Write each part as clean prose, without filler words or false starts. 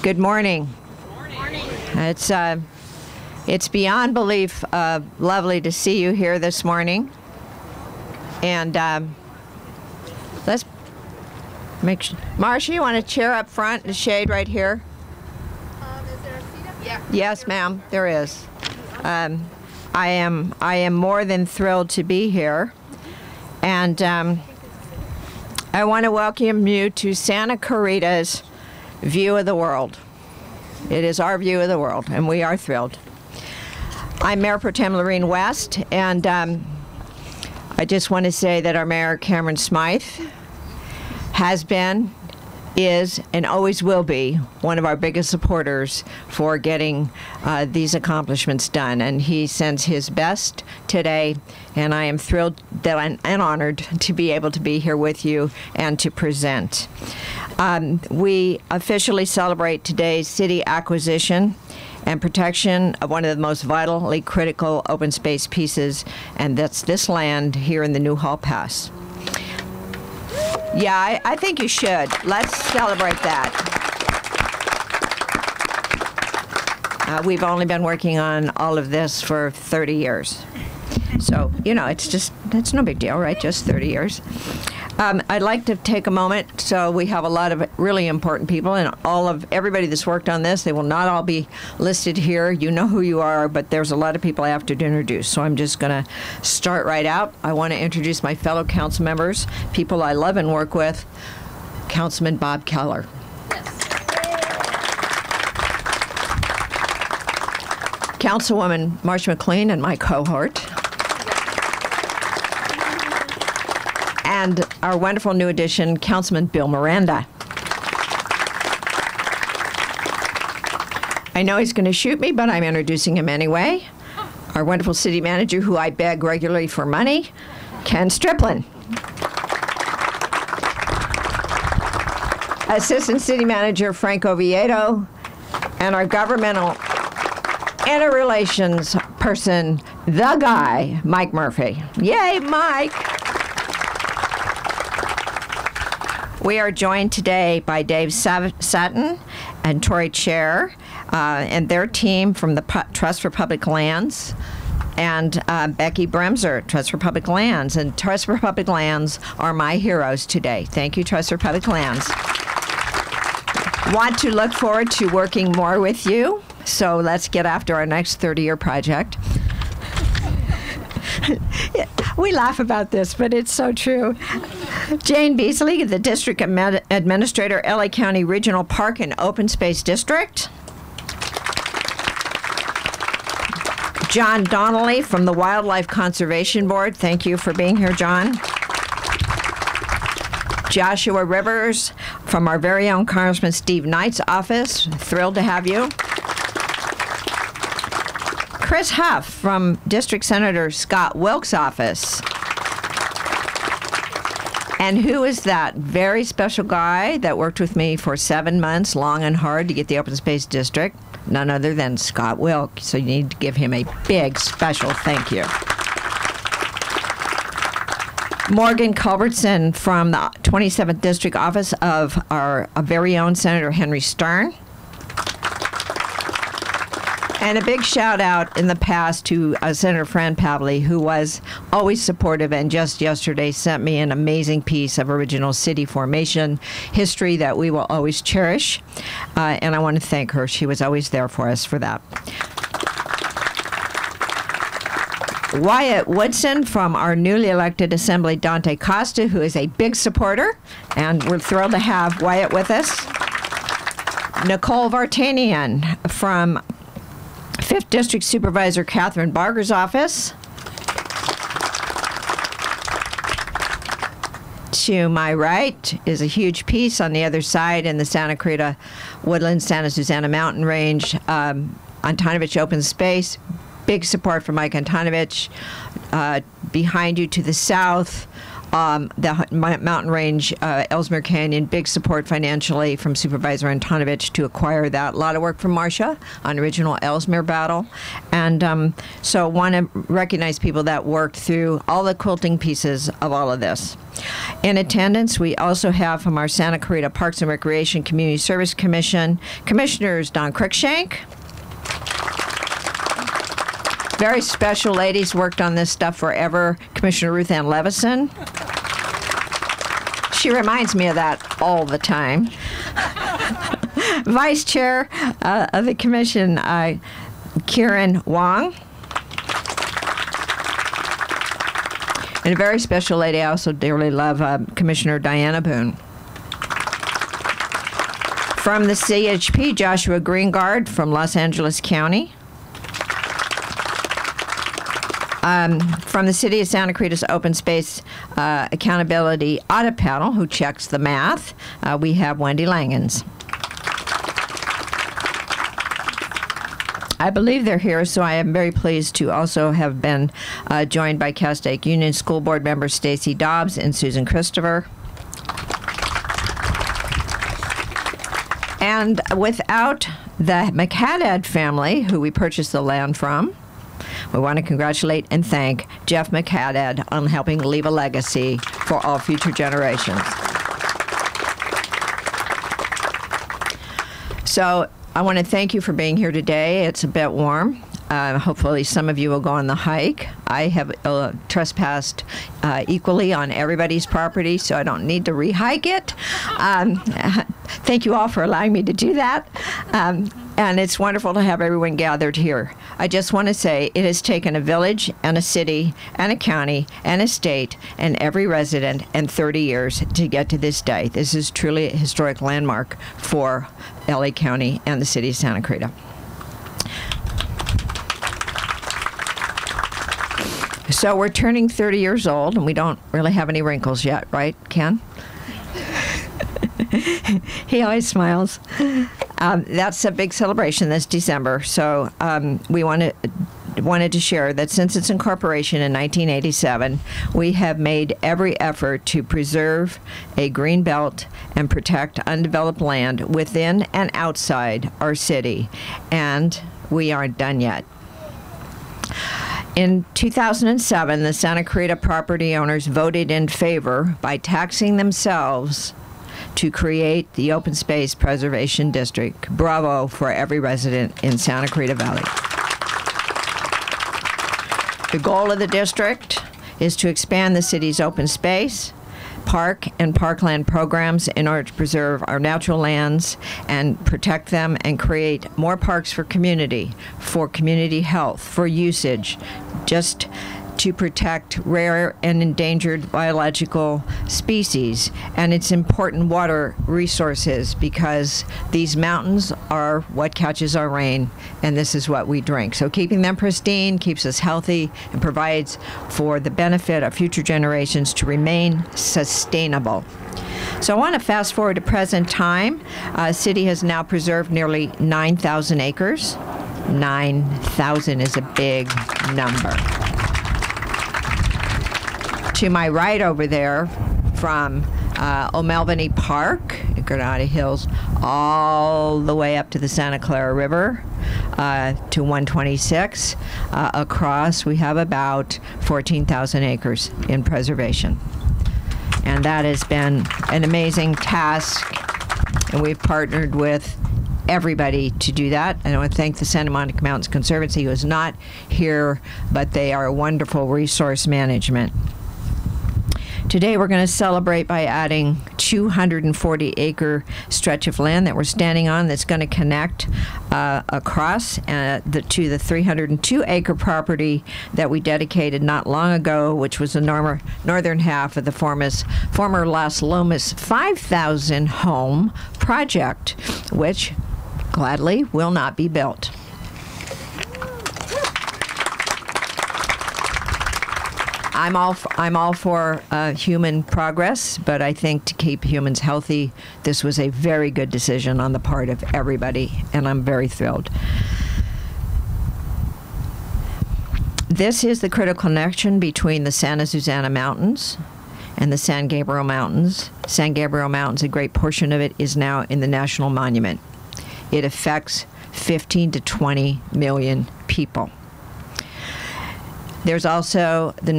Good morning. Good morning. It's beyond belief lovely to see you here this morning. And let's make sure. Marcia, you want to chair up front in the shade right here? Is there a seat up? Yeah. Yes, ma'am, there is. I am more than thrilled to be here. And I want to welcome you to Santa Clarita's view of the world. It is our view of the world, and we are thrilled. I'm Mayor Pro Tem Laurene Weste, and I just want to say that our Mayor Cameron Smythe has been, is, and always will be one of our biggest supporters for getting these accomplishments done. And he sends his best today, and I am thrilled that and honored to be able to be here with you and to present. We officially celebrate today's city acquisition and protection of one of the most vitally critical open space pieces, and that's this land here in the Newhall Pass. Yeah, I think you should. Let's celebrate that. We've only been working on all of this for 30 years. So, you know, it's no big deal, right? Just 30 years. I'd like to take a moment. So we have a lot of really important people, and everybody that's worked on this, they will not all be listed here. You know who you are, but there's a lot of people I have to introduce. So I'm just going to start right out. I want to introduce my fellow council members, people I love and work with. Councilman Bob Keller. Councilwoman Marcia McLean and my cohort. And our wonderful new addition, Councilman Bill Miranda. I know he's going to shoot me, but I'm introducing him anyway. Our wonderful city manager, who I beg regularly for money, Ken Striplin. Assistant City Manager, Frank Oviedo. And our governmental interrelations person, the guy, Mike Murphy. Yay, Mike! We are joined today by Dave Sutton and Tori Chair and their team from the Trust for Public Lands, and Becky Bremser, Trust for Public Lands. And Trust for Public Lands are my heroes today. Thank you, Trust for Public Lands. Want to look forward to working more with you, so let's get after our next 30-year project. We laugh about this, but it's so true. Jane Beasley, the District Administrator, LA County Regional Park and Open Space District. John Donnelly from the Wildlife Conservation Board. Thank you for being here, John. Joshua Rivers from our very own Congressman Steve Knight's office. Thrilled to have you. Chris Huff from District Senator Scott Wilk's office. And who is that very special guy that worked with me for 7 months, long and hard, to get the Open Space District? None other than Scott Wilk. So you need to give him a big, special thank you. Morgan Culbertson from the 27th District office of our very own Senator Henry Stern. And a big shout out in the past to Senator Fran Pavley, who was always supportive and just yesterday sent me an amazing piece of original city formation history that we will always cherish. And I want to thank her. She was always there for us for that. Wyatt Woodson from our newly elected Assembly, Dante Costa, who is a big supporter. And we're thrilled to have Wyatt with us. Nicole Vartanian from 5th District Supervisor Catherine Barger's office. To my right is a huge piece on the other side in the Santa Clarita Woodland, Santa Susana Mountain Range, Antonovich Open Space. Big support for Mike Antonovich. Behind you to the south, the mountain range, Ellesmere Canyon, big support financially from Supervisor Antonovich to acquire that. A lot of work from Marcia on original Ellesmere battle. And so want to recognize people that worked through all the quilting pieces of all of this. In attendance, we also have from our Santa Clarita Parks and Recreation Community Service Commission, Commissioners Don Cruikshank. Very special ladies, worked on this stuff forever. Commissioner Ruth Ann Levison. She reminds me of that all the time. Vice Chair of the Commission, Kieran Wong. And a very special lady I also dearly love, Commissioner Diana Boone. From the CHP, Joshua Greengard from Los Angeles County. From the City of Santa Clarita's Open Space Accountability Audit Panel, who checks the math, we have Wendy Langens. I believe they're here, so I am very pleased to also have been joined by Castaic Union School Board members Stacy Dobbs and Susan Christopher. And without the McHaddad family, who we purchased the land from, we want to congratulate and thank Jeff McHaddad on helping leave a legacy for all future generations. So I want to thank you for being here today. It's a bit warm. Hopefully some of you will go on the hike. I have trespassed equally on everybody's property, so I don't need to re-hike it. Thank you all for allowing me to do that. And it's wonderful to have everyone gathered here. I just want to say it has taken a village and a city and a county and a state and every resident and 30 years to get to this day. This is truly a historic landmark for LA County and the city of Santa Clarita. So we're turning 30 years old, and we don't really have any wrinkles yet, right, Ken? He always smiles. That's a big celebration this December. So we wanted to share that since its incorporation in 1987, we have made every effort to preserve a green belt and protect undeveloped land within and outside our city. And we aren't done yet. In 2007, the Santa Clarita property owners voted in favor by taxing themselves to create the Open Space Preservation District. Bravo for every resident in Santa Clarita Valley. The goal of the district is to expand the city's open space, park and parkland programs in order to preserve our natural lands and protect them and create more parks for community health, for usage, just to protect rare and endangered biological species and its important water resources, because these mountains are what catches our rain and this is what we drink. So keeping them pristine keeps us healthy and provides for the benefit of future generations to remain sustainable. So I want to fast forward to present time. City has now preserved nearly 9,000 acres. 9,000 is a big number. To my right over there, from O'Melveny Park, Granada Hills, all the way up to the Santa Clara River, to 126. Across, we have about 14,000 acres in preservation. And that has been an amazing task, and we've partnered with everybody to do that. And I want to thank the Santa Monica Mountains Conservancy, who is not here, but they are wonderful resource management. Today we're going to celebrate by adding 240-acre stretch of land that we're standing on that's going to connect across to the 302-acre property that we dedicated not long ago, which was the northern half of the former Las Lomas 5,000 home project, which gladly will not be built. I'm all for human progress, but I think to keep humans healthy, this was a very good decision on the part of everybody, and I'm very thrilled. This is the critical connection between the Santa Susana Mountains and the San Gabriel Mountains. San Gabriel Mountains, a great portion of it is now in the National Monument. It affects 15 to 20 million people. There's also the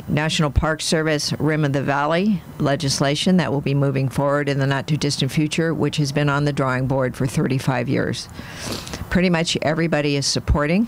National Park Service Rim of the Valley legislation that will be moving forward in the not-too-distant future, which has been on the drawing board for 35 years. Pretty much everybody is supporting,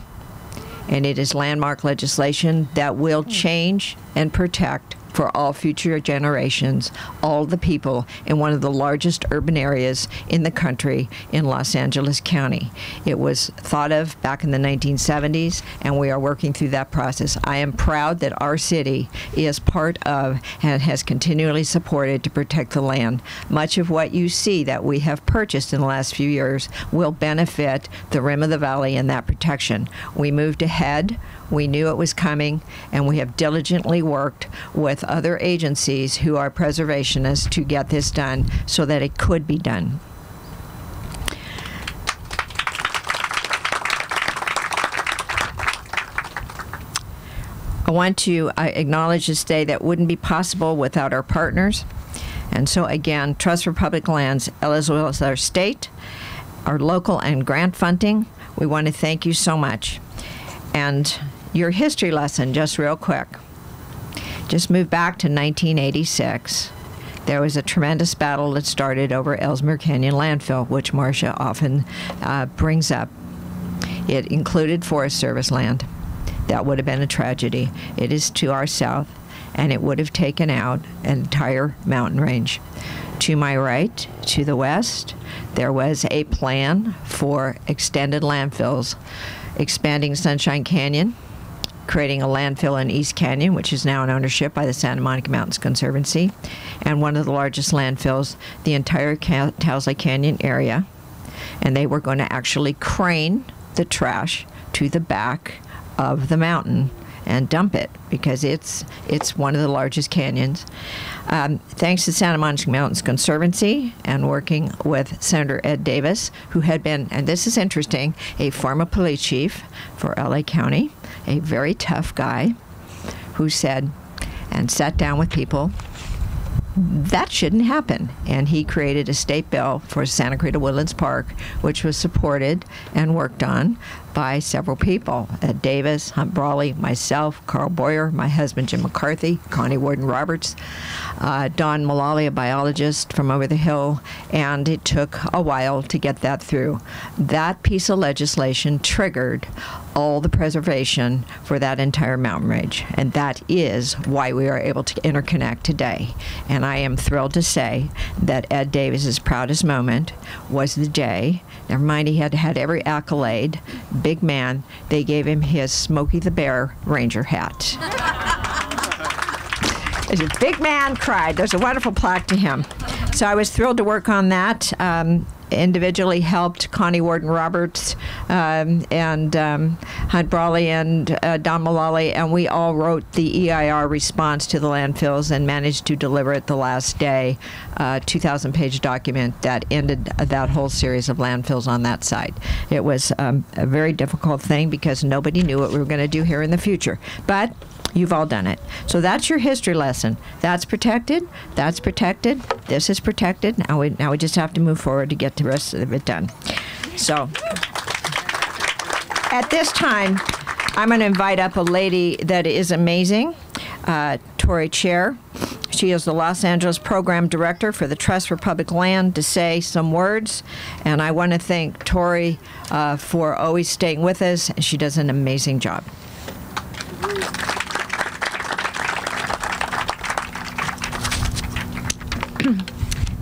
and it is landmark legislation that will change and protect for all future generations, all the people in one of the largest urban areas in the country in Los Angeles County. It was thought of back in the 1970s, and we are working through that process. I am proud that our city is part of and has continually supported to protect the land. Much of what you see that we have purchased in the last few years will benefit the Rim of the Valley and that protection. We moved ahead. We knew it was coming, and we have diligently worked with other agencies who are preservationists to get this done so that it could be done. I want to acknowledge this day that wouldn't be possible without our partners. And so again, Trust for Public Lands, as well as our state, our local and grant funding, we want to thank you so much. And your history lesson, just real quick. Just move back to 1986. There was a tremendous battle that started over Ellesmere Canyon landfill, which Marcia often brings up. It included Forest Service land. That would have been a tragedy. It is to our south, and it would have taken out an entire mountain range. To my right, to the west, there was a plan for extended landfills, expanding Sunshine Canyon, creating a landfill in East Canyon, which is now in ownership by the Santa Monica Mountains Conservancy, and one of the largest landfills, the entire Towsley Canyon area. And they were going to actually crane the trash to the back of the mountain and dump it because it's one of the largest canyons. Thanks to Santa Monica Mountains Conservancy and working with Senator Ed Davis, who had been, and this is interesting, a former police chief for LA County, a very tough guy who said and sat down with people, that shouldn't happen. And he created a state bill for Santa Clarita Woodlands Park, which was supported and worked on by several people. Ed Davis, Hunt Brawley, myself, Carl Boyer, my husband Jim McCarthy, Connie Warden Roberts, Don Mullally, a biologist from over the hill, and it took a while to get that through. That piece of legislation triggered all the preservation for that entire mountain range, and that is why we are able to interconnect today. And I am thrilled to say that Ed Davis's proudest moment was the day, never mind he had had every accolade, big man, they gave him his Smokey the Bear Ranger hat. A big man cried. There's a wonderful plaque to him. So I was thrilled to work on that. Individually helped Connie Warden Roberts and Hunt Brawley and Don Mullally, and we all wrote the EIR response to the landfills and managed to deliver it the last day, 2,000-page document that ended that whole series of landfills on that site. It was a very difficult thing because nobody knew what we were going to do here in the future. But you've all done it. So that's your history lesson. That's protected. That's protected. This is protected. Now we just have to move forward to get the rest of it done. So at this time, I'm going to invite up a lady that is amazing, Tori Chair. She is the Los Angeles Program Director for the Trust for Public Land, to say some words. And I want to thank Tori for always staying with us. She does an amazing job.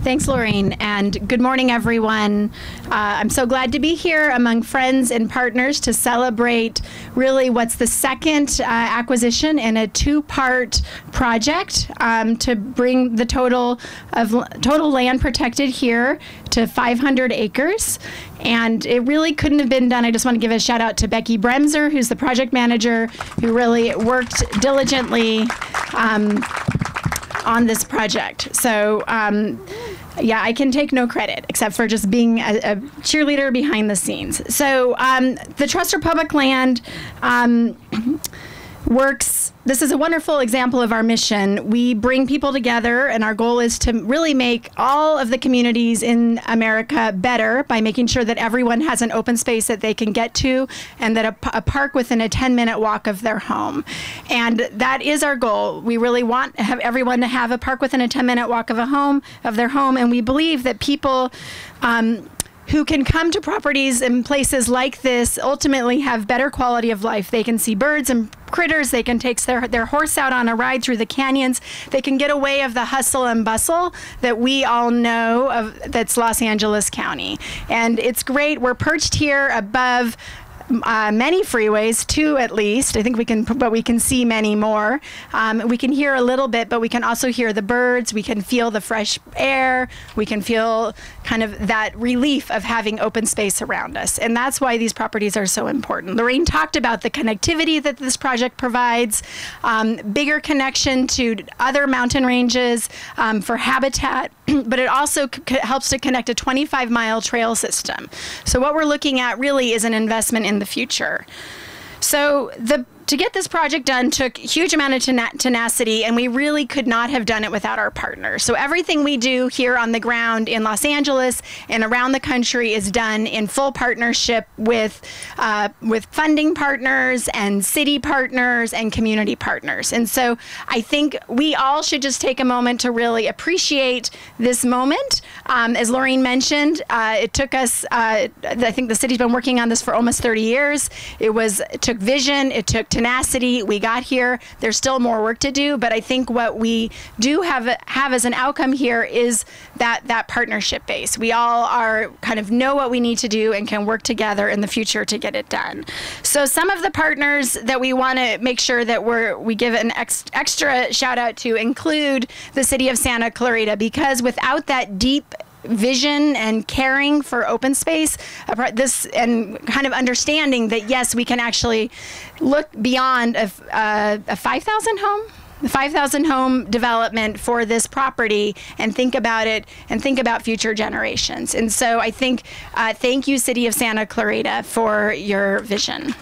Thanks, Laurene, and good morning, everyone. I'm so glad to be here among friends and partners to celebrate really what's the second acquisition in a two-part project to bring the total land protected here to 500 acres. And it really couldn't have been done. I just want to give a shout out to Becky Bremser, who's the project manager, who really worked diligently on this project. So yeah, I can take no credit except for just being a cheerleader behind the scenes. So the Trust for Public Land, works. This is a wonderful example of our mission. We bring people together, and our goal is to really make all of the communities in America better by making sure that everyone has an open space that they can get to, and that a park within a 10-minute walk of their home. And that is our goal. We really want to have everyone to have a park within a 10-minute walk of their home, and we believe that people who can come to properties in places like this ultimately have better quality of life. They can see birds and critters. They can take their horse out on a ride through the canyons. They can get away of the hustle and bustle that we all know of, that's Los Angeles County. And it's great. We're perched here above many freeways, 2 at least. I think we can see many more. We can hear a little bit, but we can also hear the birds. We can feel the fresh air. We can feel kind of that relief of having open space around us. And that's why these properties are so important. Laurene talked about the connectivity that this project provides, bigger connection to other mountain ranges for habitat, but it also helps to connect a 25-mile trail system. So what we're looking at really is an investment in the future. So to get this project done took a huge amount of tenacity, and we really could not have done it without our partners. So everything we do here on the ground in Los Angeles and around the country is done in full partnership with funding partners and city partners and community partners. And so I think we all should just take a moment to really appreciate this moment. As Laurene mentioned, it took us, I think the city's been working on this for almost 30 years. It took vision, it took tenacity. We got here. There's still more work to do, but I think what we do have as an outcome here is that partnership base. We all know what we need to do and can work together in the future to get it done. So some of the partners that we want to make sure that we give an extra shout out to include the City of Santa Clarita, because without that deep vision and caring for open space, this and kind of understanding that yes, we can actually look beyond a 5,000 home development for this property and think about it and think about future generations. And so I think thank you, City of Santa Clarita, for your vision.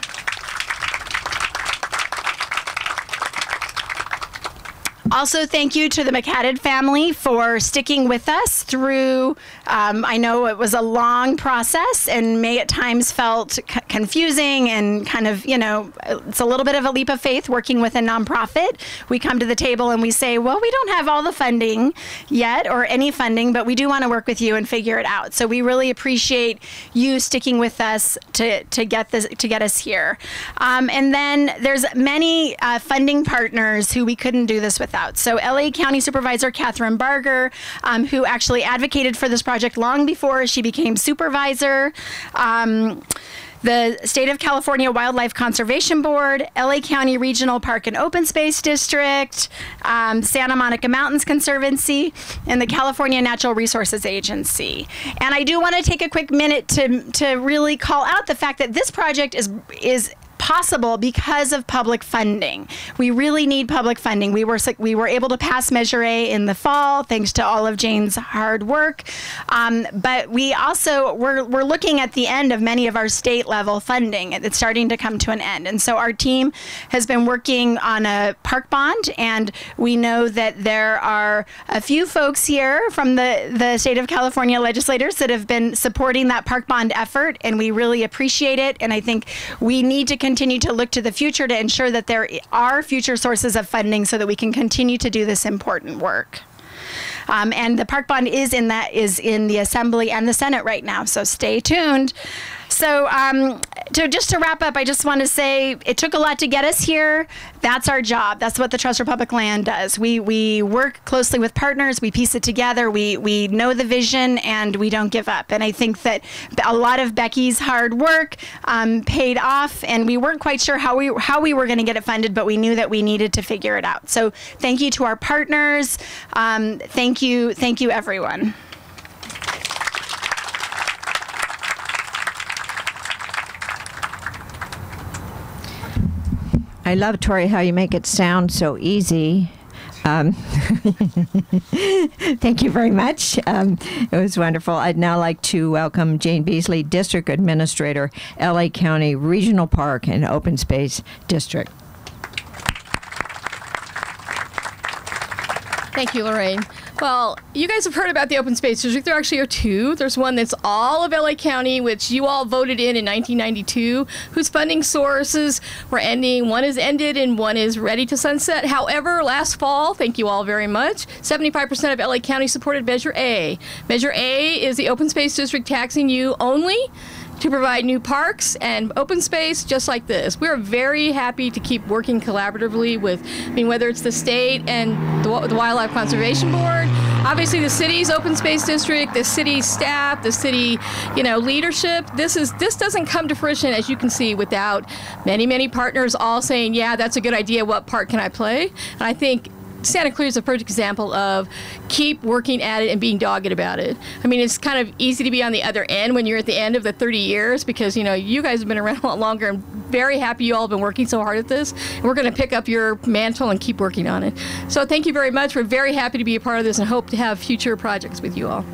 Also, thank you to the McCadden family for sticking with us through, I know it was a long process and may at times felt confusing and kind of, it's a little bit of a leap of faith working with a nonprofit. We come to the table and we say, well, we don't have all the funding yet or any funding, but we do want to work with you and figure it out. So we really appreciate you sticking with us to get us here. And then there's many funding partners who we couldn't do this without. So LA County Supervisor Catherine Barger, who actually advocated for this project long before she became supervisor. The State of California Wildlife Conservation Board, LA County Regional Park and Open Space District, Santa Monica Mountains Conservancy, and the California Natural Resources Agency. And I do want to take a quick minute to really call out the fact that this project is possible because of public funding. We really need public funding. We were able to pass Measure A in the fall thanks to all of Jane's hard work. But we also we're looking at the end of many of our state level funding. It's starting to come to an end. And so our team has been working on a park bond, and we know that there are a few folks here from the state of California legislators that have been supporting that park bond effort, and we really appreciate it. And I think we need to continue to look to the future to ensure that there are future sources of funding so that we can continue to do this important work. And the park bond is in the Assembly and the Senate right now, so stay tuned. So just to wrap up, I just want to say it took a lot to get us here. That's our job. That's what the Trust for Public Land does. We work closely with partners. We piece it together. We know the vision, and we don't give up. And I think that a lot of Becky's hard work paid off, and we weren't quite sure how we were going to get it funded, but we knew that we needed to figure it out. So thank you to our partners. Thank you, everyone. I love, Tori, how you make it sound so easy. Thank you very much. It was wonderful. I'd now like to welcome Jane Beasley, District Administrator, LA County Regional Park and Open Space District. Thank you, Lorraine. Well, you guys have heard about the Open Space District. There actually are two. There's one that's all of LA County, which you all voted in 1992, whose funding sources were ending. One is ended and one is ready to sunset. However, last fall, thank you all very much, 75% of LA County supported Measure A. Measure A is the Open Space District taxing you only to provide new parks and open space just like this. We're very happy to keep working collaboratively with, whether it's the state and the Wildlife Conservation Board, obviously the city's open space district, the city staff, the city, leadership. This doesn't come to fruition, as you can see, without many, many partners all saying, yeah, that's a good idea. What part can I play? And I think Santa Clarita is a perfect example of keep working at it and being dogged about it. It's kind of easy to be on the other end when you're at the end of the 30 years because, you guys have been around a lot longer. I'm very happy you all have been working so hard at this. And we're going to pick up your mantle and keep working on it. So thank you very much. We're very happy to be a part of this and hope to have future projects with you all.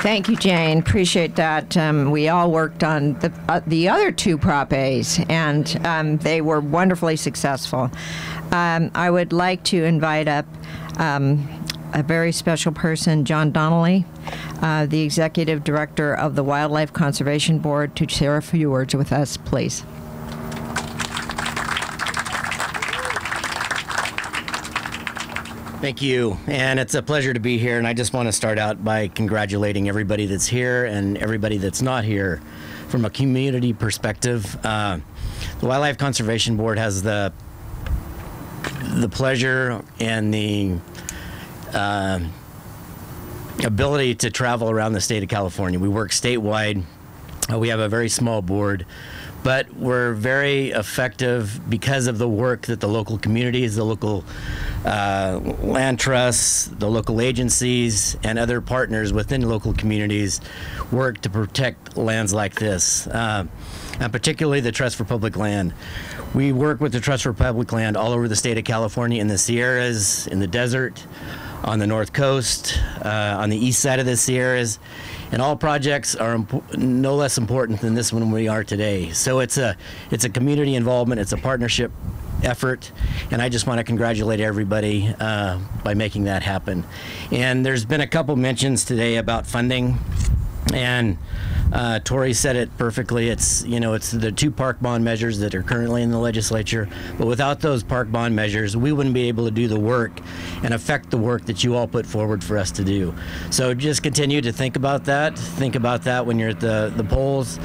Thank you, Jane. Appreciate that. We all worked on the other two Prop A's, and they were wonderfully successful. I would like to invite up a very special person, John Donnelly, the Executive Director of the Wildlife Conservation Board, to share a few words with us, please. Thank you, and it's a pleasure to be here, and I just want to start out by congratulating everybody that's here and everybody that's not here. From a community perspective, the Wildlife Conservation Board has the pleasure and the ability to travel around the state of California. We work statewide. We have a very small board, but we're very effective because of the work that the local communities, the local land trusts, the local agencies, and other partners within local communities work to protect lands like this, and particularly the Trust for Public Land. We work with the Trust for Public Land all over the state of California, in the Sierras, in the desert, on the North Coast, on the east side of the Sierras, and all projects are no less important than this one we are today. So it's a community involvement, it's a partnership effort, and I just want to congratulate everybody by making that happen. And there's been a couple mentions today about funding, and Tori said it perfectly. It's the two park bond measures that are currently in the legislature, but without those park bond measures, we wouldn't be able to do the work and affect the work that you all put forward for us to do. So just continue to think about that. Think about that when you're at the polls.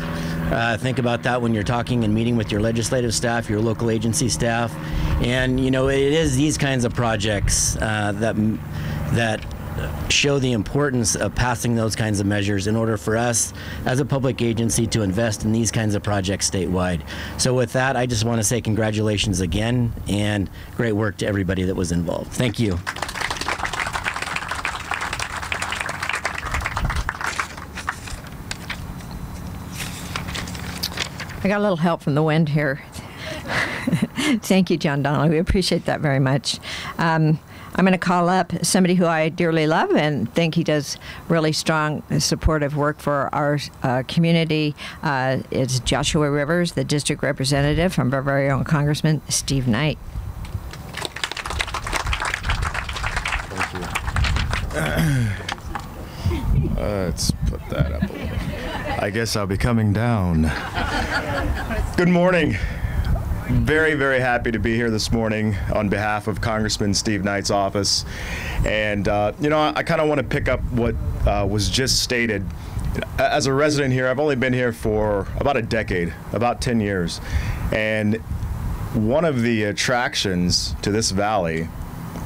Think about that when you're talking and meeting with your legislative staff, your local agency staff, and it is these kinds of projects that show the importance of passing those kinds of measures in order for us as a public agency to invest in these kinds of projects statewide. So with that, I just want to say congratulations again and great work to everybody that was involved. Thank you. I got a little help from the wind here. Thank you, John Donnelly. We appreciate that very much. I'm going to call up somebody who I dearly love and think he does really strong, supportive work for our community. It's Joshua Rivers, the district representative from our very own Congressman Steve Knight. Thank you. Let's put that up a little. I guess I'll be coming down. Good morning. Very, very happy to be here this morning on behalf of Congressman Steve Knight's office. And, I kind of want to pick up what was just stated. As a resident here, I've only been here for about a decade, about 10 years. And one of the attractions to this valley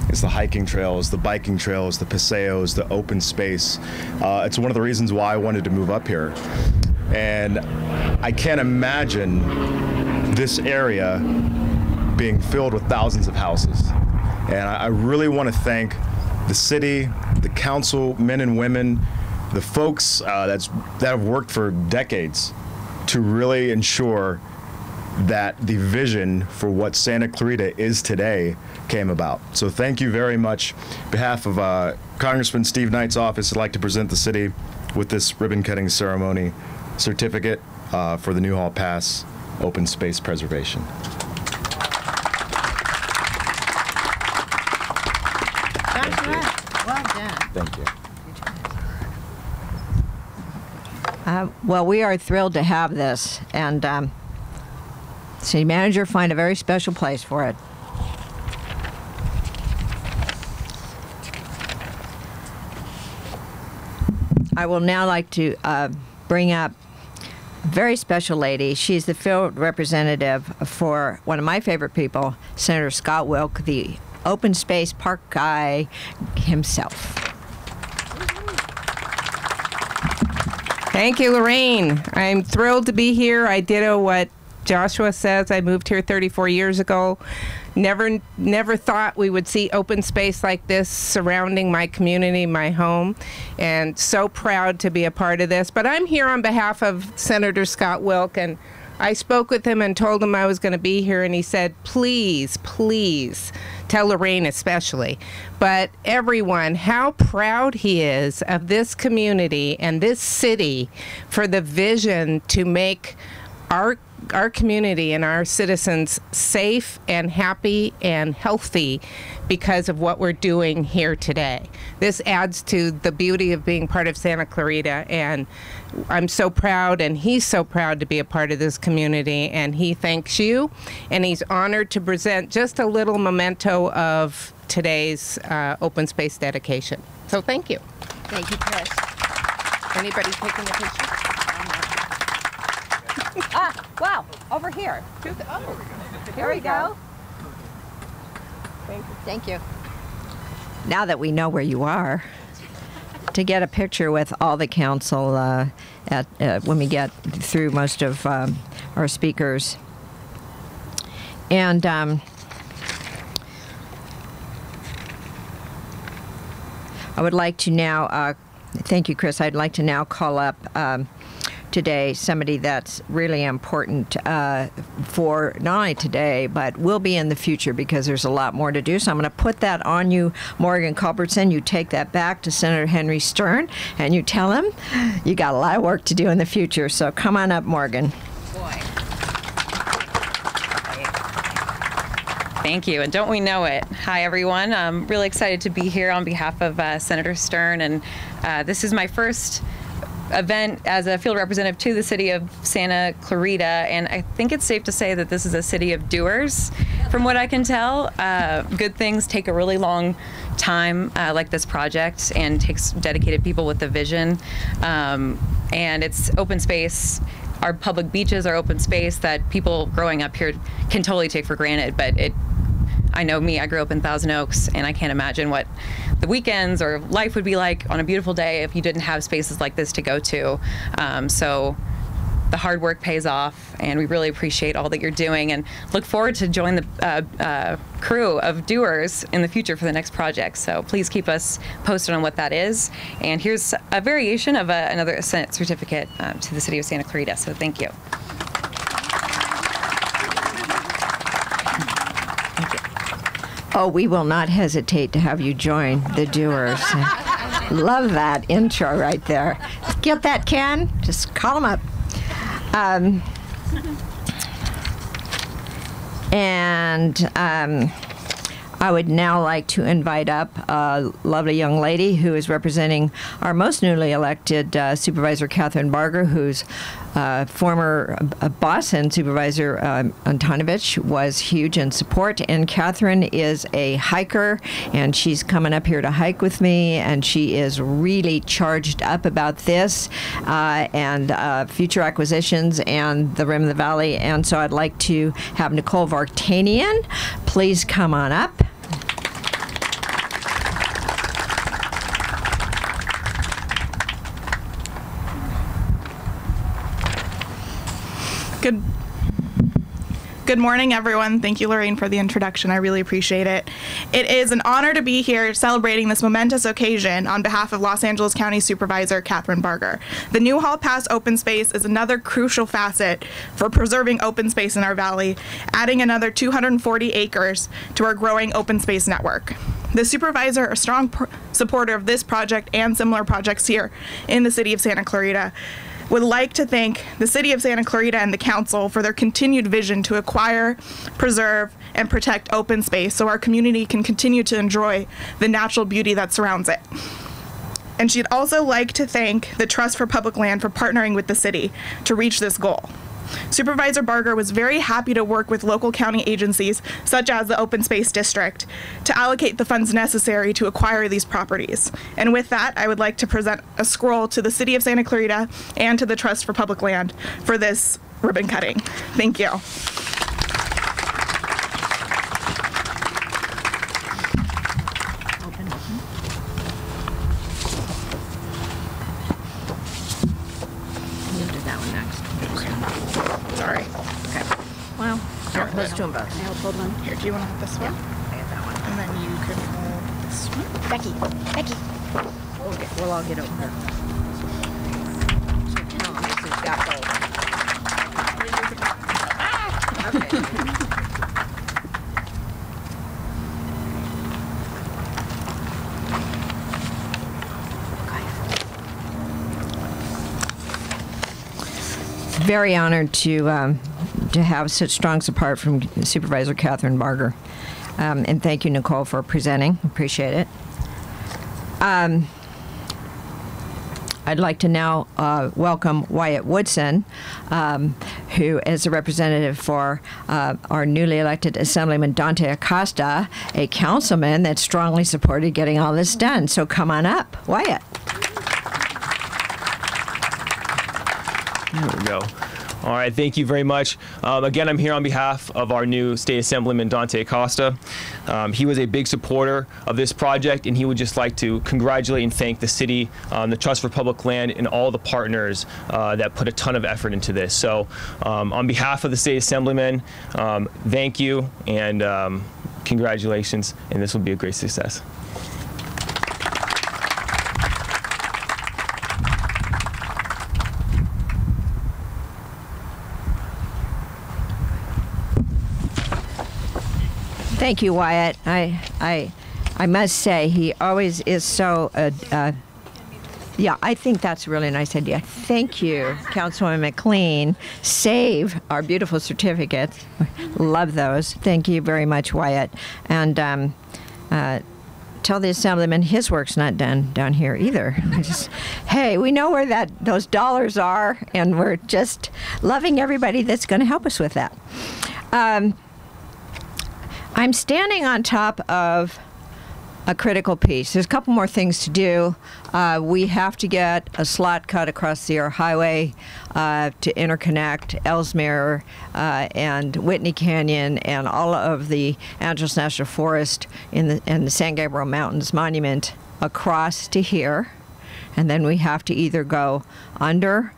is the hiking trails, the biking trails, the paseos, the open space. It's one of the reasons why I wanted to move up here. And I can't imagine this area being filled with thousands of houses. And I really want to thank the city, the council, men and women, the folks that have worked for decades to really ensure that the vision for what Santa Clarita is today came about. So thank you very much. On behalf of Congressman Steve Knight's office, I'd like to present the city with this ribbon cutting ceremony certificate for the Newhall Pass Open Space Preservation. Well done. Thank you. Well, we are thrilled to have this, and city manager find a very special place for it. I will now like to bring up a very special lady. She's the field representative for one of my favorite people, Senator Scott Wilk, the open space park guy himself. Thank you, Lorraine. I'm thrilled to be here. I ditto what Joshua says. I moved here 34 years ago. Never thought we would see open space like this surrounding my community, my home, and so proud to be a part of this. But I'm here on behalf of Senator Scott Wilk, and I spoke with him and told him I was going to be here, and he said, please, please, tell Lorraine especially, but everyone, how proud he is of this community and this city for the vision to make our community and our citizens safe and happy and healthy because of what we're doing here today. This adds to the beauty of being part of Santa Clarita, and I'm so proud, and he's so proud to be a part of this community, and he thanks you, and he's honored to present just a little memento of today's open space dedication. So thank you. Thank you, Chris. Anybody taking a picture? Wow, over here. Here we go. Thank you. Now that we know where you are, to get a picture with all the council when we get through most of our speakers. And I would like to now, thank you, Chris, I'd like to now call up today somebody that's really important for not only today but will be in the future, because there's a lot more to do. So I'm going to put that on you, Morgan Culbertson. You take that back to Senator Henry Stern and you tell him you got a lot of work to do in the future. So come on up, Morgan. Thank you, and don't we know it. Hi, everyone. I'm really excited to be here on behalf of Senator Stern, and this is my first event as a field representative to the City of Santa Clarita, and I think it's safe to say that this is a city of doers, from what I can tell. Good things take a really long time, like this project, and takes dedicated people with a vision, and it's open space. Our public beaches are open space that people growing up here can totally take for granted, but I know me, I grew up in Thousand Oaks, and I can't imagine what the weekends or life would be like on a beautiful day if you didn't have spaces like this to go to. So the hard work pays off, and we really appreciate all that you're doing, and look forward to join the crew of doers in the future for the next project. So please keep us posted on what that is. And here's a variation of another Ascent certificate to the City of Santa Clarita. So thank you. Oh, we will not hesitate to have you join the doers. Love that intro right there. Get that, Ken? Just call them up. I would now like to invite up a lovely young lady who is representing our most newly elected Supervisor Catherine Barger, whose former boss and Supervisor Antonovich was huge in support. And Catherine is a hiker, and she's coming up here to hike with me, and she is really charged up about this and future acquisitions and the Rim of the Valley. And so I'd like to have Nicole Vartanian please come on up. Good morning, everyone. Thank you, Lorraine, for the introduction. I really appreciate it. It is an honor to be here celebrating this momentous occasion on behalf of Los Angeles County Supervisor Catherine Barger. The Newhall Pass Open Space is another crucial facet for preserving open space in our valley, adding another 240 acres to our growing open space network. The supervisor, a strong supporter of this project and similar projects here in the City of Santa Clarita. would like to thank the City of Santa Clarita and the Council for their continued vision to acquire, preserve, and protect open space so our community can continue to enjoy the natural beauty that surrounds it. And she'd also like to thank the Trust for Public Land for partnering with the city to reach this goal. Supervisor Barger was very happy to work with local county agencies, such as the Open Space District, to allocate the funds necessary to acquire these properties. And with that, I would like to present a scroll to the City of Santa Clarita and to the Trust for Public Land for this ribbon cutting. Thank you. Sorry. Okay. Well, let's do them both. I'll hold one. Here, do you want to hold this one? I got that one. And then you can hold this one. Becky. We'll all get over here. So tell them this has got both. Okay. Very honored to have such strong support from Supervisor Catherine Barger. And thank you, Nicole, for presenting. Appreciate it. I'd like to now welcome Wyatt Woodson, who is a representative for our newly elected Assemblyman Dante Acosta, a councilman that strongly supported getting all this done. So come on up, Wyatt. There we go. All right, thank you very much. Again, I'm here on behalf of our new State Assemblyman, Dante Acosta. He was a big supporter of this project, and he would just like to congratulate and thank the city, the Trust for Public Land, and all the partners that put a ton of effort into this. So on behalf of the State Assemblyman, thank you, and congratulations, and this will be a great success. Thank you, Wyatt. I must say he always is so. Yeah, I think that's a really nice idea. Thank you, Councilwoman McLean. Save our beautiful certificates. Love those. Thank you very much, Wyatt. And tell the Assemblyman his work's not done down here either. Hey, we know where those dollars are, and we're just loving everybody that's going to help us with that. I'm standing on top of a critical piece. There's a couple more things to do. We have to get a slot cut across the highway to interconnect Ellesmere and Whitney Canyon and all of the Angeles National Forest and the San Gabriel Mountains Monument across to here. And then we have to either go under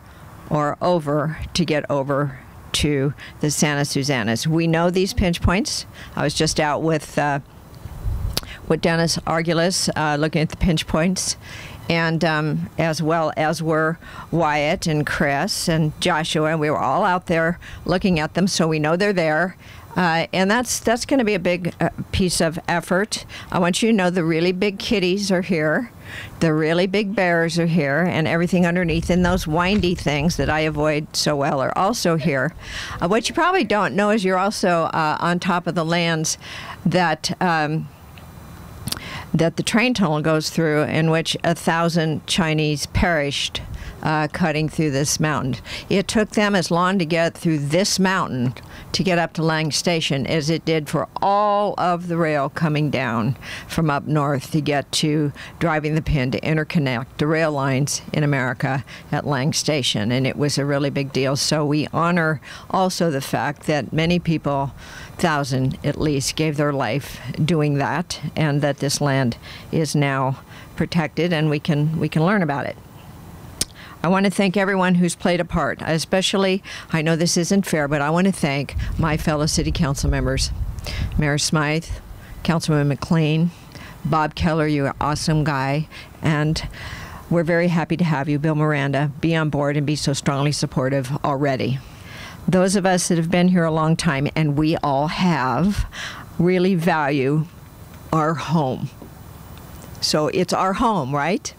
or over to get over to the Santa Susanas. We know these pinch points. I was just out with Dennis Argulis looking at the pinch points, and as well as were Wyatt and Chris and Joshua, and we were all out there looking at them, so we know they're there. And that's going to be a big piece of effort. I want you to know the really big kitties are here. The really big bears are here, and everything underneath, and those windy things that I avoid so well are also here. What you probably don't know is you're also on top of the lands that the train tunnel goes through, in which 1,000 Chinese perished cutting through this mountain. It took them as long to get through this mountain to get up to Lang Station as it did for all of the rail coming down from up north to get to driving the pin to interconnect the rail lines in America at Lang Station. And it was a really big deal. So we honor also the fact that many people, 1,000 at least, gave their life doing that, and that this land is now protected and we can learn about it. I want to thank everyone who's played a part, especially, I know this isn't fair, but I want to thank my fellow city council members. Mayor Smythe, Councilman McLean, Bob Keller, you're an awesome guy, and we're very happy to have you, Bill Miranda, be on board and be so strongly supportive already. Those of us that have been here a long time, and we all have, really value our home. So it's our home, right?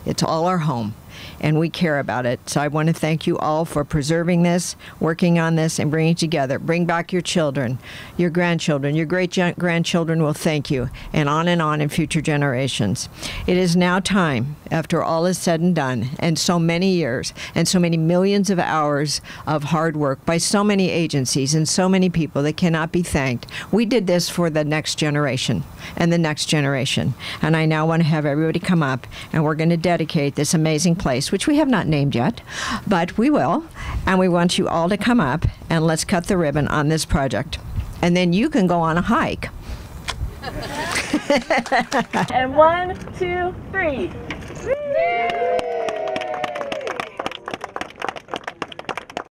It's all our home. and we care about it. So I want to thank you all for preserving this, working on this, and bringing it together. Bring back your children, your grandchildren, your great-grandchildren will thank you, and on in future generations. It is now time, after all is said and done, and so many years, and so many millions of hours of hard work by so many agencies and so many people that cannot be thanked. We did this for the next generation and the next generation. And I now want to have everybody come up, and we're going to dedicate this amazing place, which we have not named yet, but we will. And we want you all to come up, and let's cut the ribbon on this project. And then you can go on a hike. And 1, 2, 3.